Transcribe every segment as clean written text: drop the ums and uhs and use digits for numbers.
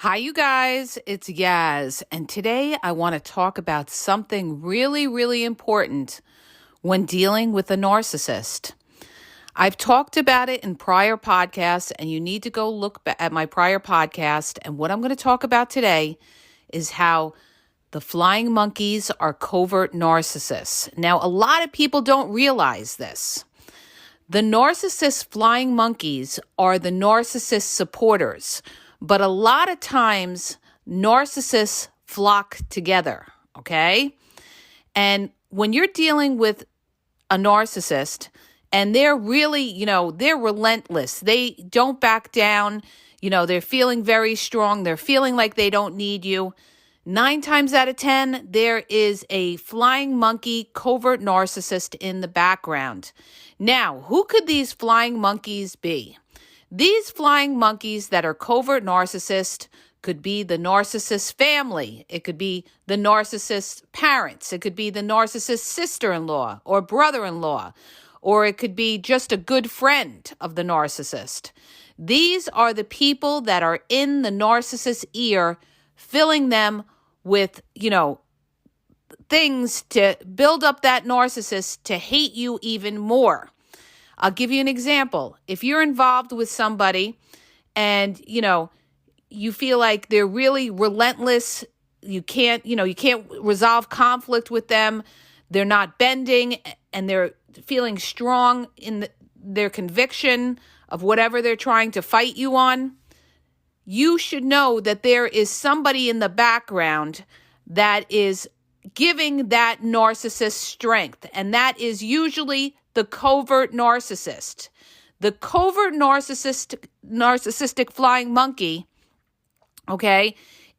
Hi, you guys. It's Yaz, and today I want to talk about something really, really important when dealing with a narcissist. I've talked about it in prior podcasts, and you need to go look at my prior podcast. And what I'm going to talk about today is how the flying monkeys are covert narcissists. Now, a lot of people don't realize this. The narcissist flying monkeys are the narcissist supporters. But a lot of times, narcissists flock together, okay? And when you're dealing with a narcissist, and they're really, they're relentless. They don't back down. They're feeling very strong. They're feeling like they don't need you. 9 times out of 10, there is a flying monkey covert narcissist in the background. Now, who could these flying monkeys be? These flying monkeys that are covert narcissists could be the narcissist family. It could be the narcissist parents. It could be the narcissist sister-in-law or brother-in-law, or it could be just a good friend of the narcissist. These are the people that are in the narcissist's ear, filling them with, things to build up that narcissist to hate you even more. I'll give you an example. If you're involved with somebody and, you feel like they're really relentless, you can't resolve conflict with them, they're not bending, and they're feeling strong in their conviction of whatever they're trying to fight you on, you should know that there is somebody in the background that is giving that narcissist strength, and that is usually the covert narcissist. The covert narcissistic flying monkey,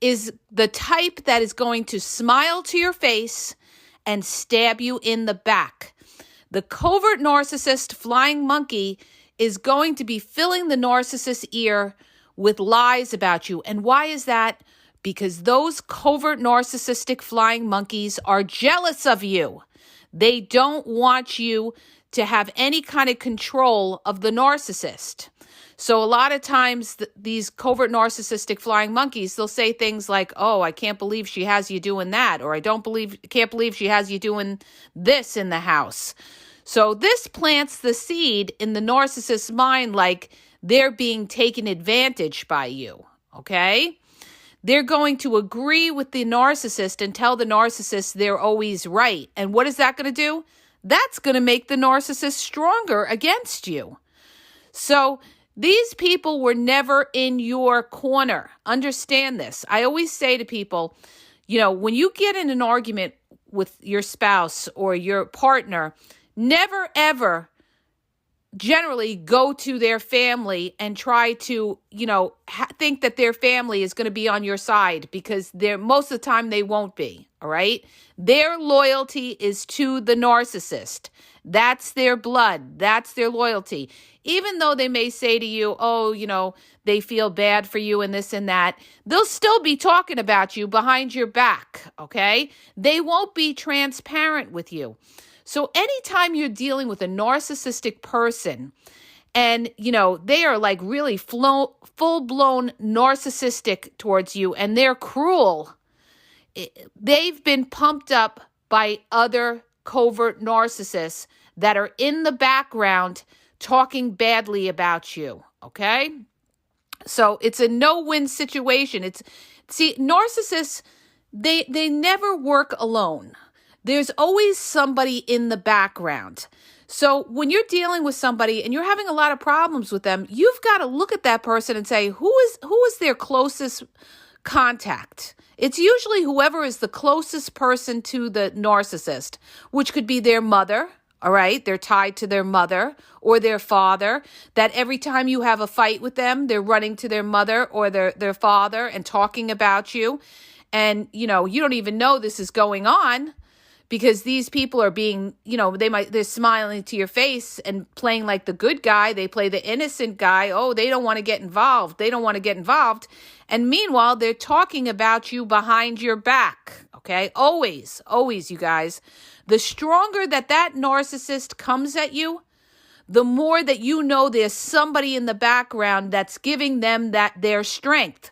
is the type that is going to smile to your face and stab you in the back. The covert narcissist flying monkey is going to be filling the narcissist's ear with lies about you. And why is that? Because those covert narcissistic flying monkeys are jealous of you. They don't want you to have any kind of control of the narcissist. So a lot of times these covert narcissistic flying monkeys, they'll say things like, "Oh, I can't believe she has you doing that," or can't believe she has you doing this in the house." So this plants the seed in the narcissist's mind like they're being taken advantage by you, okay? They're going to agree with the narcissist and tell the narcissist they're always right. And what is that going to do? That's going to make the narcissist stronger against you. So these people were never in your corner. Understand this. I always say to people, when you get in an argument with your spouse or your partner, never, ever generally go to their family and try to, think that their family is going to be on your side, because most of the time they won't be, all right? Their loyalty is to the narcissist. That's their blood. That's their loyalty. Even though they may say to you, "Oh, they feel bad for you and this and that," they'll still be talking about you behind your back, okay? They won't be transparent with you. So anytime you're dealing with a narcissistic person and, they are like really full-blown narcissistic towards you and they're cruel, they've been pumped up by other covert narcissists that are in the background talking badly about you, okay? So it's a no-win situation. Narcissists, they never work alone. There's always somebody in the background. So when you're dealing with somebody and you're having a lot of problems with them, you've got to look at that person and say, who is their closest contact? It's usually whoever is the closest person to the narcissist, which could be their mother, all right? They're tied to their mother or their father, that every time you have a fight with them, they're running to their mother or their father and talking about you. And, you don't even know this is going on, because these people are being, they're smiling to your face and playing like the good guy. They play the innocent guy. Oh, they don't want to get involved. They don't want to get involved. And meanwhile, they're talking about you behind your back. Okay. Always, you guys. The stronger that narcissist comes at you, the more that there's somebody in the background that's giving them their strength.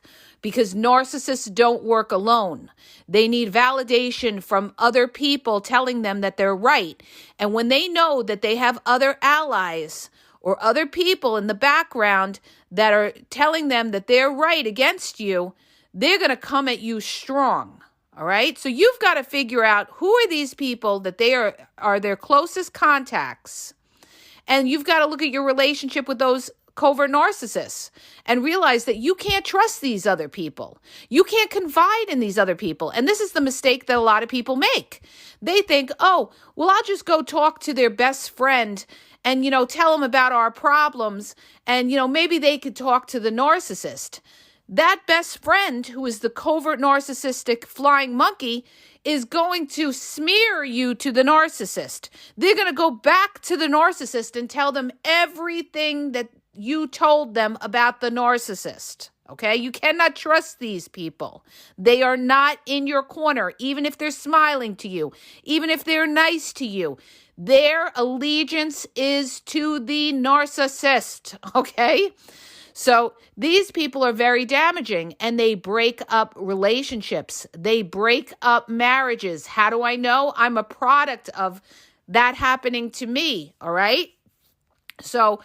because narcissists don't work alone. They need validation from other people telling them that they're right. And when they know that they have other allies or other people in the background that are telling them that they're right against you, they're going to come at you strong. All right. So you've got to figure out who are these people that they are their closest contacts. And you've got to look at your relationship with those covert narcissists and realize that you can't trust these other people. You can't confide in these other people. And this is the mistake that a lot of people make. They think, oh, well, I'll just go talk to their best friend and, tell them about our problems. And, maybe they could talk to the narcissist. That best friend, who is the covert narcissistic flying monkey, is going to smear you to the narcissist. They're going to go back to the narcissist and tell them everything that you told them about the narcissist. Okay? You cannot trust these people. They are not in your corner, even if they're smiling to you, even if they're nice to you. Their allegiance is to the narcissist. Okay? So these people are very damaging, and they break up relationships. They break up marriages. How do I know? I'm a product of that happening to me, all right? So,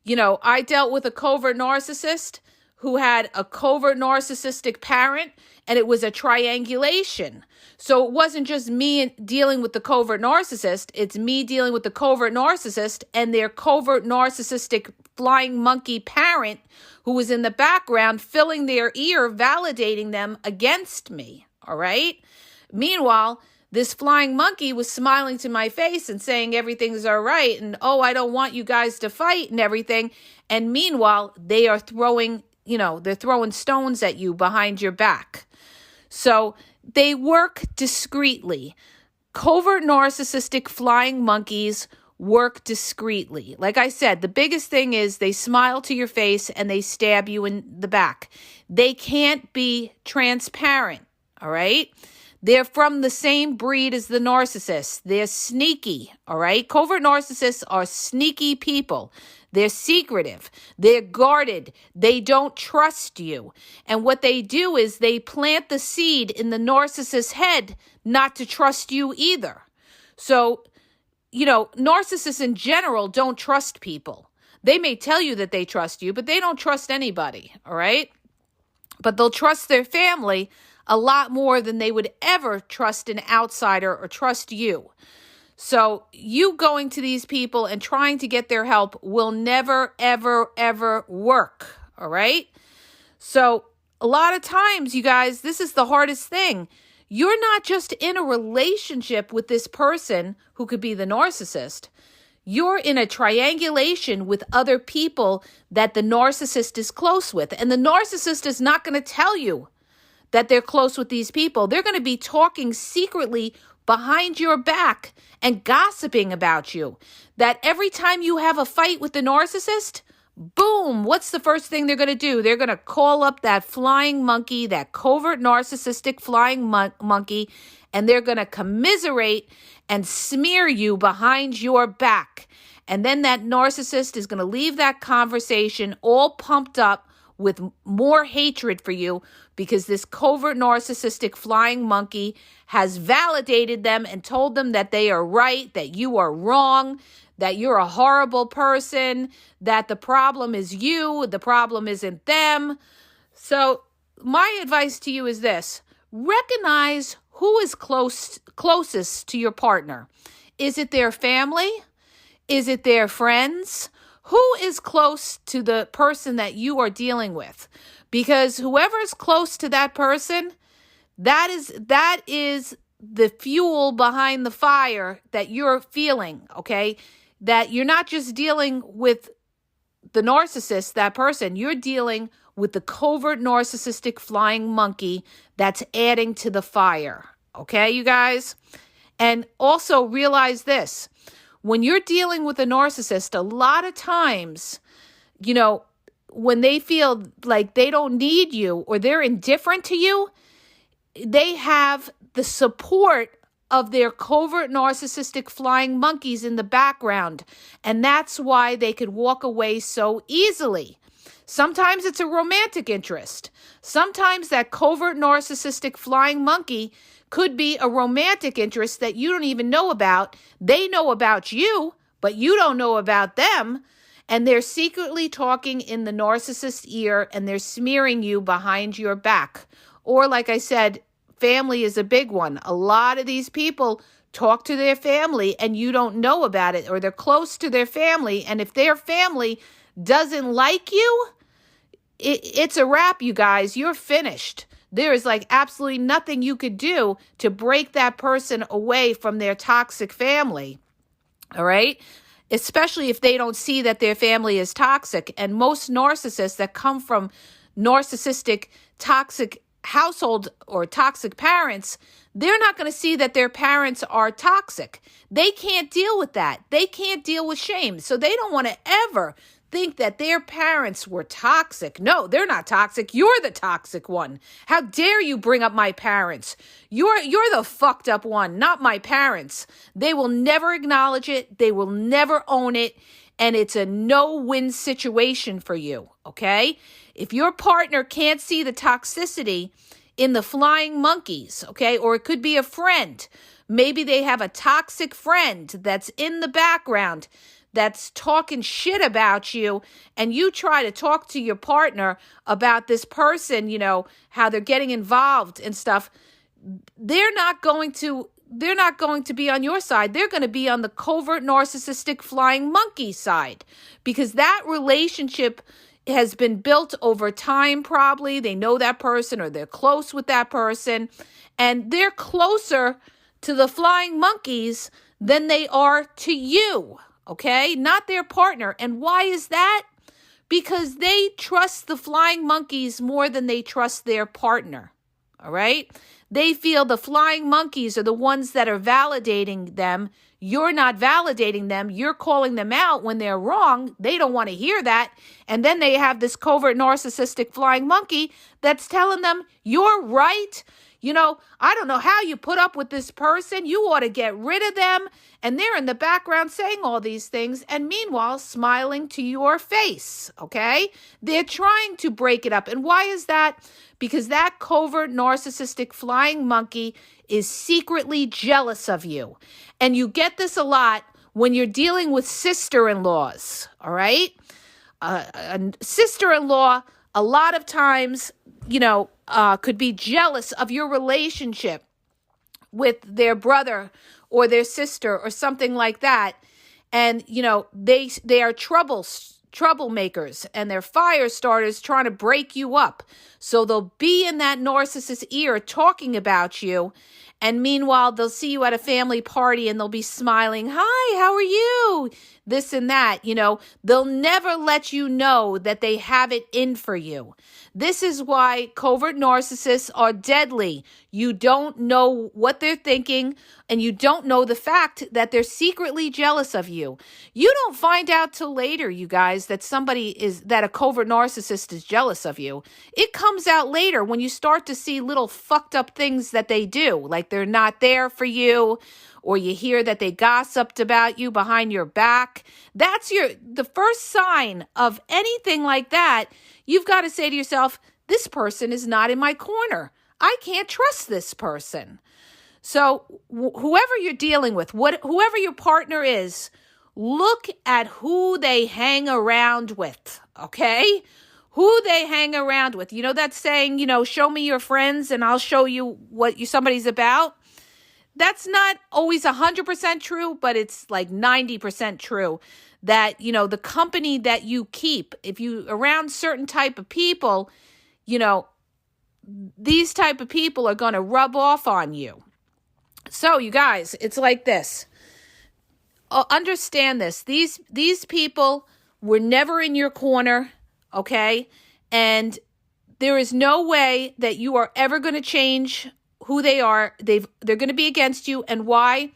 I dealt with a covert narcissist who had a covert narcissistic parent, and it was a triangulation. So it wasn't just me dealing with the covert narcissist. It's me dealing with the covert narcissist and their covert narcissistic flying monkey parent who was in the background filling their ear, validating them against me. All right. Meanwhile, this flying monkey was smiling to my face and saying everything's all right. And, oh, I don't want you guys to fight and everything. And meanwhile, they are throwing stones at you behind your back. So they work discreetly. Covert narcissistic flying monkeys work discreetly. Like I said, the biggest thing is they smile to your face and they stab you in the back. They can't be transparent, all right? They're from the same breed as the narcissists. They're sneaky, all right? Covert narcissists are sneaky people. They're secretive. They're guarded. They don't trust you. And what they do is they plant the seed in the narcissist's head not to trust you either. So, narcissists in general don't trust people. They may tell you that they trust you, but they don't trust anybody, all right? But they'll trust their family a lot more than they would ever trust an outsider or trust you. So you going to these people and trying to get their help will never, ever, ever work, all right? So a lot of times, you guys, this is the hardest thing. You're not just in a relationship with this person who could be the narcissist. You're in a triangulation with other people that the narcissist is close with. And the narcissist is not going to tell you that they're close with these people. They're going to be talking secretly behind your back and gossiping about you. That every time you have a fight with the narcissist, boom, what's the first thing they're going to do? They're going to call up that flying monkey, that covert narcissistic flying monkey, and they're going to commiserate and smear you behind your back. And then that narcissist is going to leave that conversation all pumped up with more hatred for you because this covert narcissistic flying monkey has validated them and told them that they are right, that you are wrong, that you're a horrible person, that the problem is you, the problem isn't them. So my advice to you is this: recognize who is closest to your partner. Is it their family? Is it their friends? Who is close to the person that you are dealing with? Because whoever is close to that person, that is the fuel behind the fire that you're feeling, okay? That you're not just dealing with the narcissist, that person, you're dealing with the covert narcissistic flying monkey that's adding to the fire, okay, you guys? And also realize this: when you're dealing with a narcissist, a lot of times, when they feel like they don't need you or they're indifferent to you, they have the support of their covert narcissistic flying monkeys in the background. And that's why they could walk away so easily. Sometimes it's a romantic interest. Sometimes that covert narcissistic flying monkey could be a romantic interest that you don't even know about. They know about you, but you don't know about them. And they're secretly talking in the narcissist's ear, and they're smearing you behind your back. Or like I said, family is a big one. A lot of these people talk to their family and you don't know about it, or they're close to their family. And if their family doesn't like you, it's a wrap, you guys. You're finished. There is like absolutely nothing you could do to break that person away from their toxic family. All right? Especially if they don't see that their family is toxic. And most narcissists that come from narcissistic, toxic household or toxic parents, they're not going to see that their parents are toxic. They can't deal with that. They can't deal with shame. So they don't want to ever think that their parents were toxic. No, they're not toxic. You're the toxic one. How dare you bring up my parents? You're the fucked up one, not my parents. They will never acknowledge it. They will never own it. And it's a no-win situation for you, okay? If your partner can't see the toxicity in the flying monkeys, okay, or it could be a friend. Maybe they have a toxic friend that's in the background that's talking shit about you, and you try to talk to your partner about this person, you know, how they're getting involved and stuff. They're not going to be on your side. They're going to be on the covert narcissistic flying monkey side, because that relationship has been built over time. Probably they know that person, or they're close with that person, and they're closer to the flying monkeys than they are to you, okay? Not their partner. And why is that? Because they trust the flying monkeys more than they trust their partner, all right? They feel the flying monkeys are the ones that are validating them. You're not validating them. You're calling them out when they're wrong. They don't want to hear that. And then they have this covert narcissistic flying monkey that's telling them, you're right. You know, I don't know how you put up with this person. You ought to get rid of them. And they're in the background saying all these things, and meanwhile smiling to your face, okay? They're trying to break it up. And why is that? Because that covert narcissistic flying monkey is secretly jealous of you. And you get this a lot when you're dealing with sister-in-laws, all right? A sister-in-law, a lot of times, you know, could be jealous of your relationship with their brother or their sister or something like that. And, you know, they are troublemakers, and they're fire starters trying to break you up. So they'll be in that narcissist's ear talking about you. And meanwhile, they'll see you at a family party and they'll be smiling. Hi, how are you? This and that, you know, they'll never let you know that they have it in for you. This is why covert narcissists are deadly. You don't know what they're thinking, and you don't know the fact that they're secretly jealous of you. You don't find out till later, you guys, that that a covert narcissist is jealous of you. It comes out later when you start to see little fucked up things that they do, like they're not there for you, or you hear that they gossiped about you behind your back. That's the first sign of anything like that. You've got to say to yourself, this person is not in my corner. I can't trust this person. So whoever you're dealing with, whoever your partner is, look at who they hang around with, okay? Who they hang around with. You know that saying, you know, show me your friends and I'll show you what somebody's about? That's not always 100% true, but it's like 90% true. That, you know, the company that you keep, if you around certain type of people, you know, these type of people are going to rub off on you. So, you guys, it's like this. Understand this. These people were never in your corner, okay? And there is no way that you are ever going to change who they are. They're going to be against you. And why?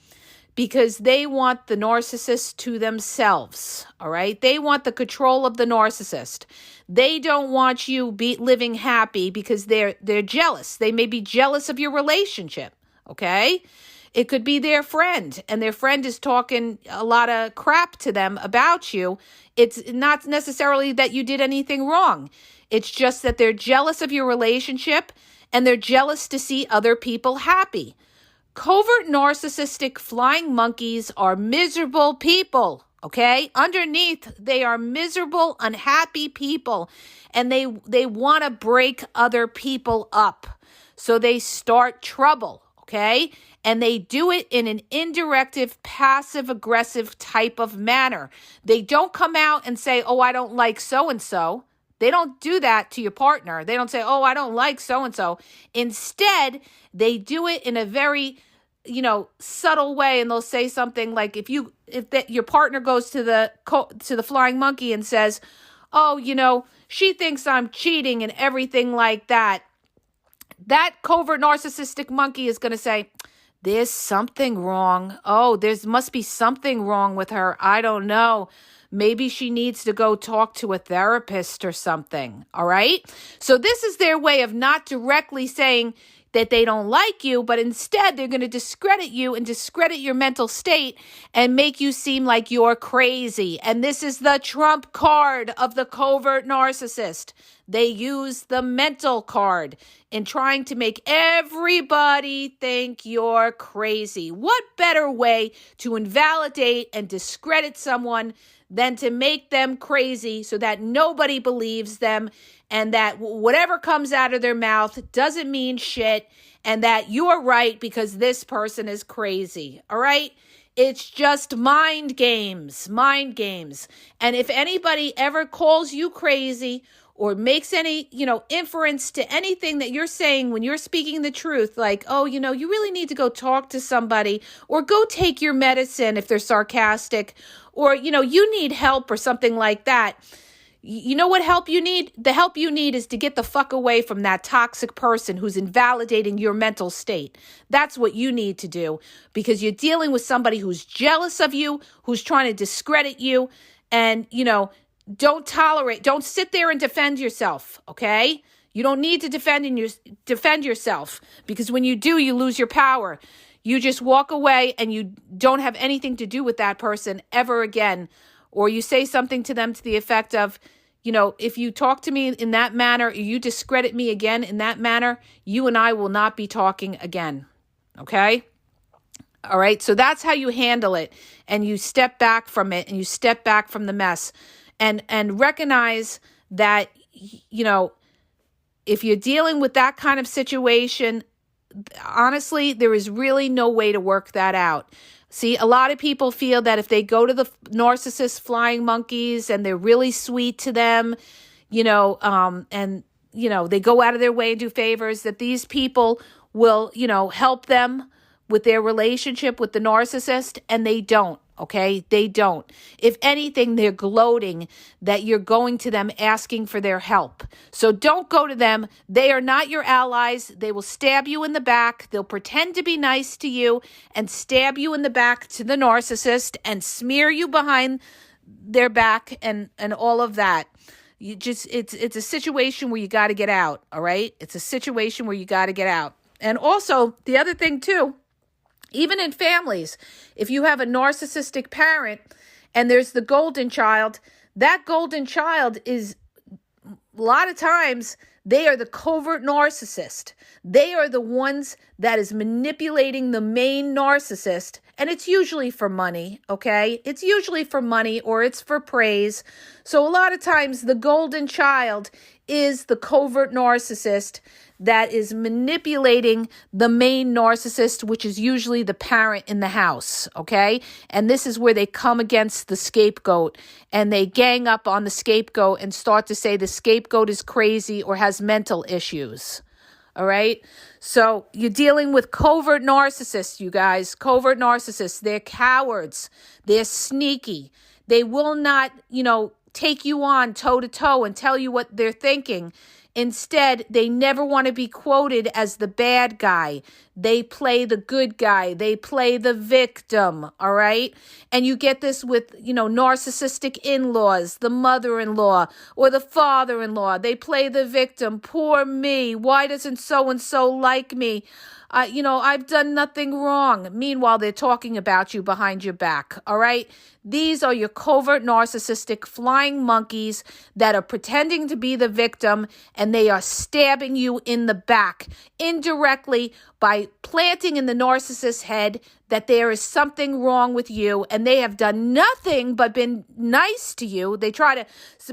Because they want the narcissist to themselves, all right? They want the control of the narcissist. They don't want you living happy because they're jealous. They may be jealous of your relationship, okay? It could be their friend, and their friend is talking a lot of crap to them about you. It's not necessarily that you did anything wrong. It's just that they're jealous of your relationship, and they're jealous to see other people happy. Covert narcissistic flying monkeys are miserable people, okay? Underneath, they are miserable, unhappy people, and they want to break other people up. So they start trouble, okay? And they do it in an indirect, passive-aggressive type of manner. They don't come out and say, oh, I don't like so-and-so. They don't do that to your partner. They don't say, oh, I don't like so-and-so. Instead, they do it in a very, subtle way. And they'll say something like, if your partner goes to the flying monkey and says, oh, she thinks I'm cheating and everything like that. That covert narcissistic monkey is going to say, there's something wrong. Oh, must be something wrong with her. I don't know. Maybe she needs to go talk to a therapist or something. All right. So this is their way of not directly saying that they don't like you, but instead they're going to discredit you and discredit your mental state and make you seem like you're crazy. And this is the trump card of the covert narcissist. They use the mental card in trying to make everybody think you're crazy. What better way to invalidate and discredit someone than to make them crazy so that nobody believes them and that whatever comes out of their mouth doesn't mean shit and that you're right because this person is crazy, all right? It's just mind games. And if anybody ever calls you crazy or makes any, inference to anything that you're saying when you're speaking the truth, like, oh, you really need to go talk to somebody or go take your medicine if they're sarcastic or, you need help or something like that. You know what help you need? The help you need is to get the fuck away from that toxic person who's invalidating your mental state. That's what you need to do because you're dealing with somebody who's jealous of you, who's trying to discredit you, and, don't sit there and defend yourself, okay? You don't need to defend yourself because when you do, you lose your power. You just walk away and you don't have anything to do with that person ever again. Or you say something to them to the effect of, if you talk to me in that manner, or you discredit me again in that manner, you and I will not be talking again, okay? All right, so that's how you handle it, and you step back from it, and you step back from the mess, and recognize that, if you're dealing with that kind of situation, honestly, there is really no way to work that out. See, a lot of people feel that if they go to the narcissist flying monkeys and they're really sweet to them, they go out of their way and do favors, that these people will, help them with their relationship with the narcissist, and they don't. Okay, they don't. If anything, they're gloating that you're going to them asking for their help. So don't go to them. They are not your allies. They will stab you in the back. They'll pretend to be nice to you and stab you in the back to the narcissist and smear you behind their back and all of that. It's a situation where you got to get out, all right? It's a situation where you got to get out. And also, the other thing too, even in families, if you have a narcissistic parent and there's the golden child, that golden child is, a lot of times, they are the covert narcissist. They are the ones that is manipulating the main narcissist. And it's usually for money, okay? It's usually for money or it's for praise. So a lot of times the golden child is the covert narcissist that is manipulating the main narcissist, which is usually the parent in the house, okay? And this is where they come against the scapegoat and they gang up on the scapegoat and start to say the scapegoat is crazy or has mental issues, all right? So you're dealing with covert narcissists, you guys, covert narcissists. They're cowards. They're sneaky. They will not, take you on toe to toe and tell you what they're thinking. Instead, they never want to be quoted as the bad guy. They play the good guy. They play the victim, all right? And you get this with, narcissistic in-laws, the mother-in-law or the father-in-law. They play the victim. Poor me. Why doesn't so-and-so like me? I've done nothing wrong. Meanwhile, they're talking about you behind your back, all right? These are your covert narcissistic flying monkeys that are pretending to be the victim, and they are stabbing you in the back indirectly by planting in the narcissist's head that there is something wrong with you, and they have done nothing but been nice to you. They try to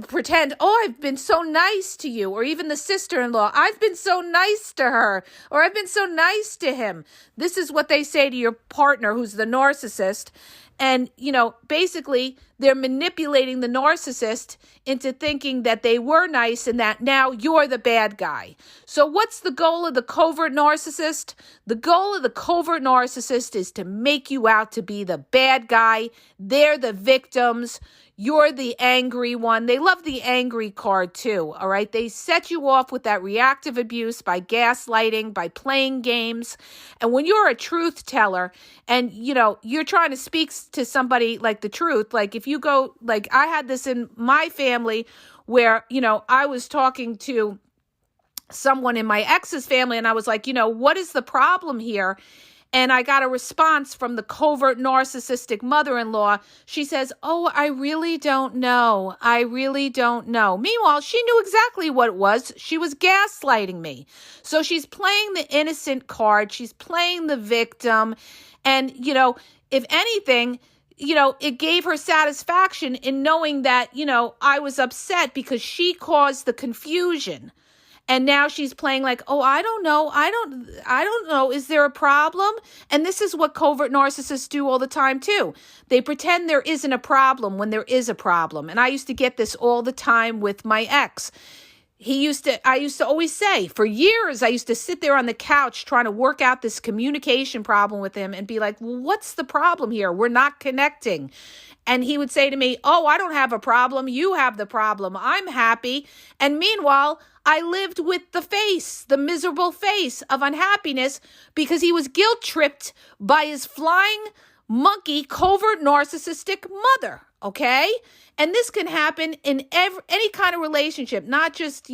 pretend, I've been so nice to you, or even the sister-in-law, I've been so nice to her, or I've been so nice to him. This is what they say to your partner who's the narcissist. And, basically, they're manipulating the narcissist into thinking that they were nice and that now you're the bad guy. So what's the goal of the covert narcissist? The goal of the covert narcissist is to make you out to be the bad guy. They're the victims. You're the angry one. They love the angry card too, all right? They set you off with that reactive abuse by gaslighting, by playing games. And when you're a truth teller and, you're trying to speak to somebody like the truth, like if you go, like I had this in my family where, I was talking to someone in my ex's family and I was like, what is the problem here? And I got a response from the covert narcissistic mother-in-law. She says, I really don't know. I really don't know. Meanwhile, she knew exactly what it was. She was gaslighting me. So she's playing the innocent card. She's playing the victim. And, if anything, it gave her satisfaction in knowing that, I was upset because she caused the confusion. And now she's playing like, I don't know. I don't know. Is there a problem? And this is what covert narcissists do all the time too. They pretend there isn't a problem when there is a problem. And I used to get this all the time with my ex. I used to always say, for years, I used to sit there on the couch trying to work out this communication problem with him and be like, well, what's the problem here? We're not connecting. And he would say to me, I don't have a problem. You have the problem. I'm happy. And meanwhile, I lived with the miserable face of unhappiness because he was guilt-tripped by his flying monkey, covert narcissistic mother, okay? And this can happen in any kind of relationship, not just,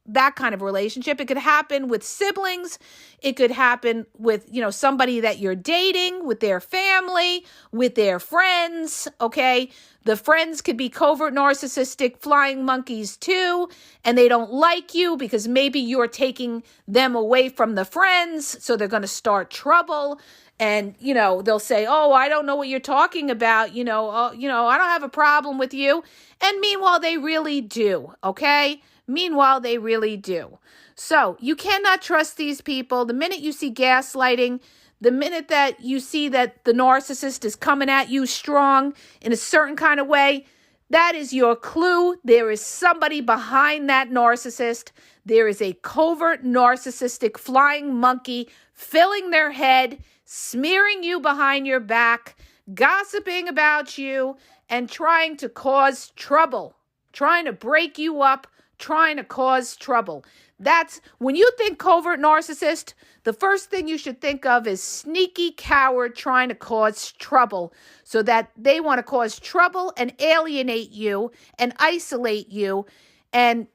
that kind of relationship. It could happen with siblings. It could happen with, somebody that you're dating, with their family, with their friends, okay? The friends could be covert narcissistic flying monkeys too, and they don't like you because maybe you're taking them away from the friends, so they're going to start trouble. And, they'll say, I don't know what you're talking about. I don't have a problem with you. And meanwhile, they really do, okay? Meanwhile, they really do. So you cannot trust these people. The minute you see gaslighting, the minute that you see that the narcissist is coming at you strong in a certain kind of way, that is your clue. There is somebody behind that narcissist. There is a covert narcissistic flying monkey filling their head, smearing you behind your back, gossiping about you, and trying to cause trouble, trying to break you up, trying to cause trouble. That's when you think covert narcissist, the first thing you should think of is sneaky coward trying to cause trouble, so that they want to cause trouble and alienate you and isolate you. And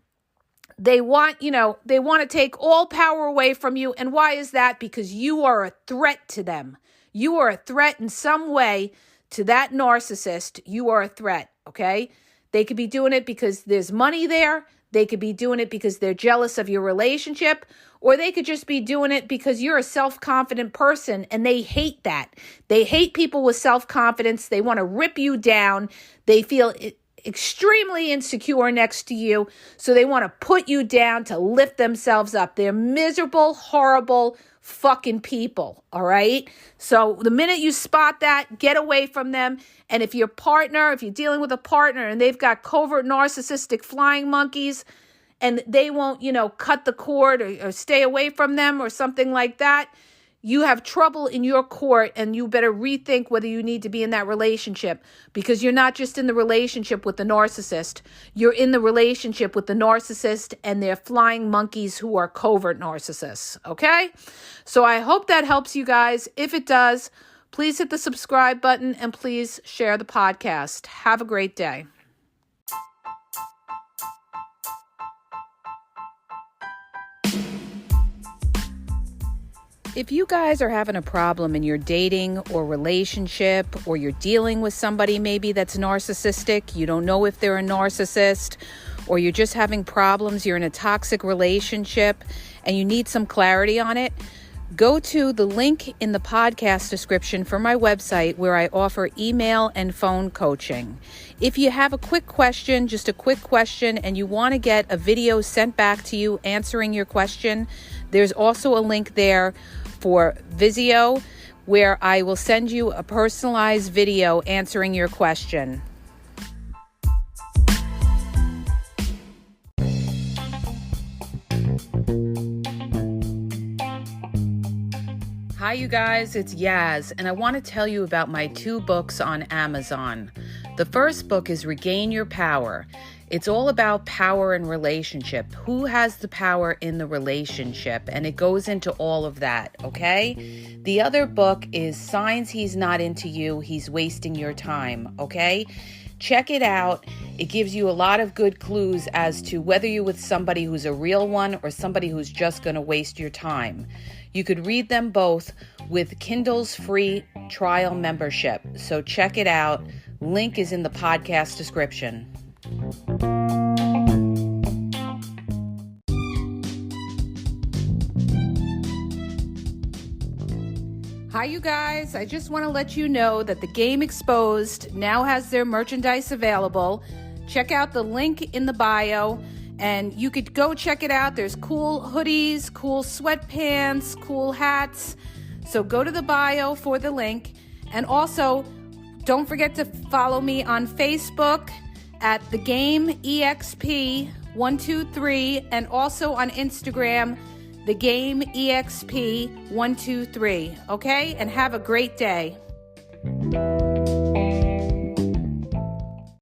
they want to take all power away from you. And why is that? Because you are a threat to them. You are a threat in some way to that narcissist. You are a threat, okay? They could be doing it because there's money there. They could be doing it because they're jealous of your relationship, or they could just be doing it because you're a self-confident person and they hate that. They hate people with self-confidence. They want to rip you down. They feel extremely insecure next to you, so they want to put you down to lift themselves up. They're miserable, horrible fucking people, all right? So the minute you spot that, get away from them. And if you're dealing with a partner and they've got covert narcissistic flying monkeys and they won't, cut the cord or stay away from them or something like that, you have trouble in your court and you better rethink whether you need to be in that relationship, because you're not just in the relationship with the narcissist. You're in the relationship with the narcissist and their flying monkeys who are covert narcissists. Okay? So I hope that helps you guys. If it does, please hit the subscribe button and please share the podcast. Have a great day. If you guys are having a problem in your dating or relationship, or you're dealing with somebody maybe that's narcissistic, you don't know if they're a narcissist, or you're just having problems, you're in a toxic relationship and you need some clarity on it, go to the link in the podcast description for my website where I offer email and phone coaching. If you have a quick question, just a quick question, and you want to get a video sent back to you answering your question, there's also a link there for Vizio where I will send you a personalized video answering your question. Hi you guys, it's Yaz, and I want to tell you about my 2 books on Amazon. The first book is Regain Your Power. It's all about power and relationship. Who has the power in the relationship? And it goes into all of that, okay? The other book is Signs He's Not Into You, He's Wasting Your Time, okay? Check it out. It gives you a lot of good clues as to whether you're with somebody who's a real one or somebody who's just going to waste your time. You could read them both with Kindle's free trial membership. So check it out. Link is in the podcast description. Hi you guys, I just want to let you know that the Game Exposed now has their merchandise available. Check out the link in the bio and you could go check it out. There's cool hoodies, cool sweatpants, cool hats. So go to the bio for the link. And also, don't forget to follow me on Facebook at The Game EXP 123 and also on Instagram, The Game EXP 123. Okay? And have a great day.